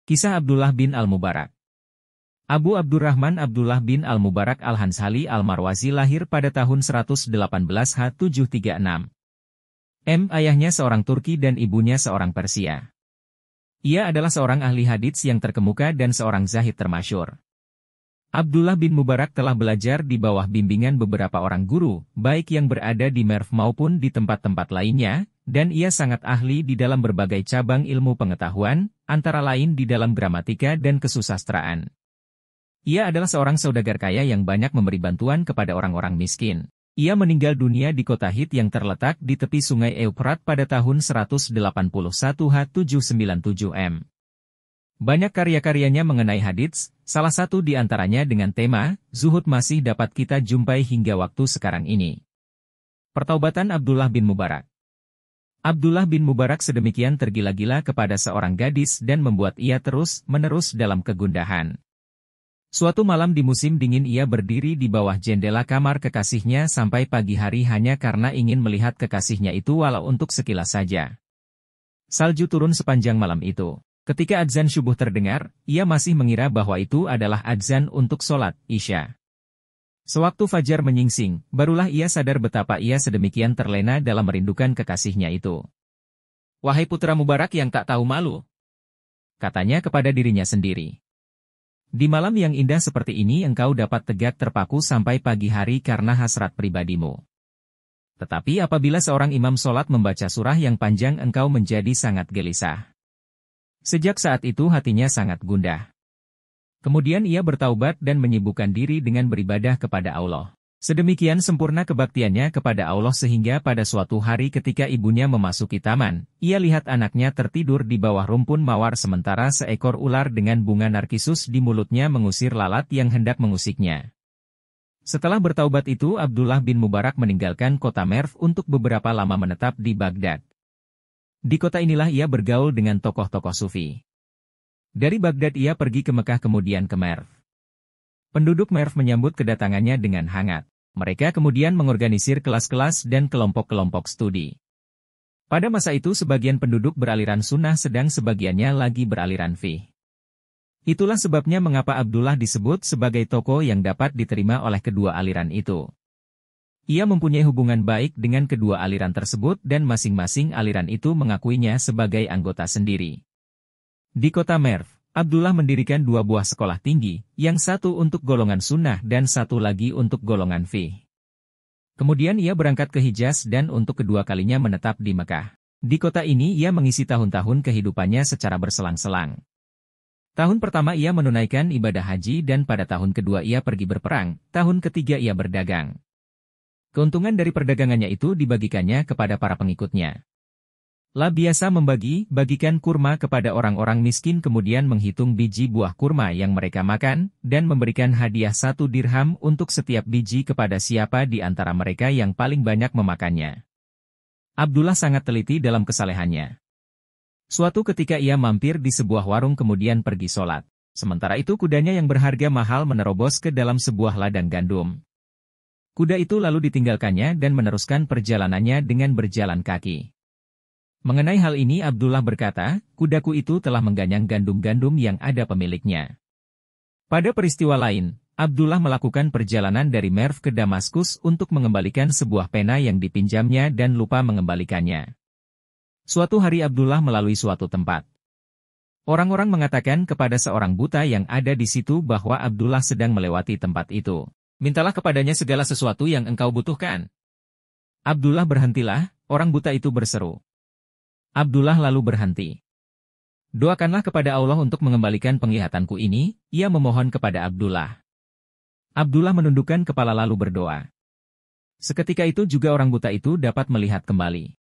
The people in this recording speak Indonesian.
Kisah Abdullah bin Al-Mubarak. Abu Abdurrahman Abdullah bin Al-Mubarak Al-Hansali Al-Marwazi lahir pada tahun 118 H736. Ayahnya seorang Turki dan ibunya seorang Persia. Ia adalah seorang ahli hadits yang terkemuka dan seorang zahid termasyur. Abdullah bin Mubarak telah belajar di bawah bimbingan beberapa orang guru, baik yang berada di Merv maupun di tempat-tempat lainnya, dan ia sangat ahli di dalam berbagai cabang ilmu pengetahuan, antara lain di dalam gramatika dan kesusastraan. Ia adalah seorang saudagar kaya yang banyak memberi bantuan kepada orang-orang miskin. Ia meninggal dunia di kota Hit yang terletak di tepi sungai Eufrat pada tahun 181 H797 m. Banyak karya-karyanya mengenai hadits, salah satu di antaranya dengan tema, Zuhud masih dapat kita jumpai hingga waktu sekarang ini. Pertaubatan Abdullah bin Mubarak. Abdullah bin Mubarak sedemikian tergila-gila kepada seorang gadis dan membuat ia terus-menerus dalam kegundahan. Suatu malam di musim dingin ia berdiri di bawah jendela kamar kekasihnya sampai pagi hari hanya karena ingin melihat kekasihnya itu walau untuk sekilas saja. Salju turun sepanjang malam itu. Ketika adzan syubuh terdengar, ia masih mengira bahwa itu adalah adzan untuk sholat Isya. Sewaktu fajar menyingsing, barulah ia sadar betapa ia sedemikian terlena dalam merindukan kekasihnya itu. "Wahai putra Mubarak yang tak tahu malu," katanya kepada dirinya sendiri. "Di malam yang indah seperti ini engkau dapat tegak terpaku sampai pagi hari karena hasrat pribadimu. Tetapi apabila seorang imam sholat membaca surah yang panjang engkau menjadi sangat gelisah." Sejak saat itu hatinya sangat gundah. Kemudian ia bertaubat dan menyibukkan diri dengan beribadah kepada Allah. Sedemikian sempurna kebaktiannya kepada Allah sehingga pada suatu hari ketika ibunya memasuki taman, ia lihat anaknya tertidur di bawah rumpun mawar sementara seekor ular dengan bunga narkisus di mulutnya mengusir lalat yang hendak mengusiknya. Setelah bertaubat itu Abdullah bin Mubarak meninggalkan kota Merv untuk beberapa lama menetap di Baghdad. Di kota inilah ia bergaul dengan tokoh-tokoh sufi. Dari Baghdad ia pergi ke Mekah kemudian ke Merv. Penduduk Merv menyambut kedatangannya dengan hangat. Mereka kemudian mengorganisir kelas-kelas dan kelompok-kelompok studi. Pada masa itu sebagian penduduk beraliran sunnah sedang sebagiannya lagi beraliran fiqh. Itulah sebabnya mengapa Abdullah disebut sebagai tokoh yang dapat diterima oleh kedua aliran itu. Ia mempunyai hubungan baik dengan kedua aliran tersebut dan masing-masing aliran itu mengakuinya sebagai anggota sendiri. Di kota Merv, Abdullah mendirikan dua buah sekolah tinggi, yang satu untuk golongan sunnah dan satu lagi untuk golongan fiqh. Kemudian ia berangkat ke Hijaz dan untuk kedua kalinya menetap di Mekah. Di kota ini ia mengisi tahun-tahun kehidupannya secara berselang-selang. Tahun pertama ia menunaikan ibadah haji dan pada tahun kedua ia pergi berperang, tahun ketiga ia berdagang. Keuntungan dari perdagangannya itu dibagikannya kepada para pengikutnya. Biasa bagikan kurma kepada orang-orang miskin kemudian menghitung biji buah kurma yang mereka makan, dan memberikan hadiah 1 dirham untuk setiap biji kepada siapa di antara mereka yang paling banyak memakannya. Abdullah sangat teliti dalam kesalehannya. Suatu ketika ia mampir di sebuah warung kemudian pergi sholat. Sementara itu kudanya yang berharga mahal menerobos ke dalam sebuah ladang gandum. Kuda itu lalu ditinggalkannya dan meneruskan perjalanannya dengan berjalan kaki. Mengenai hal ini Abdullah berkata, kudaku itu telah mengganyang gandum-gandum yang ada pemiliknya. Pada peristiwa lain, Abdullah melakukan perjalanan dari Merv ke Damaskus untuk mengembalikan sebuah pena yang dipinjamnya dan lupa mengembalikannya. Suatu hari Abdullah melalui suatu tempat. Orang-orang mengatakan kepada seorang buta yang ada di situ bahwa Abdullah sedang melewati tempat itu. "Mintalah kepadanya segala sesuatu yang engkau butuhkan." "Abdullah berhentilah," orang buta itu berseru. Abdullah lalu berhenti. "Doakanlah kepada Allah untuk mengembalikan penglihatanku ini," ia memohon kepada Abdullah. Abdullah menundukkan kepala lalu berdoa. Seketika itu juga orang buta itu dapat melihat kembali.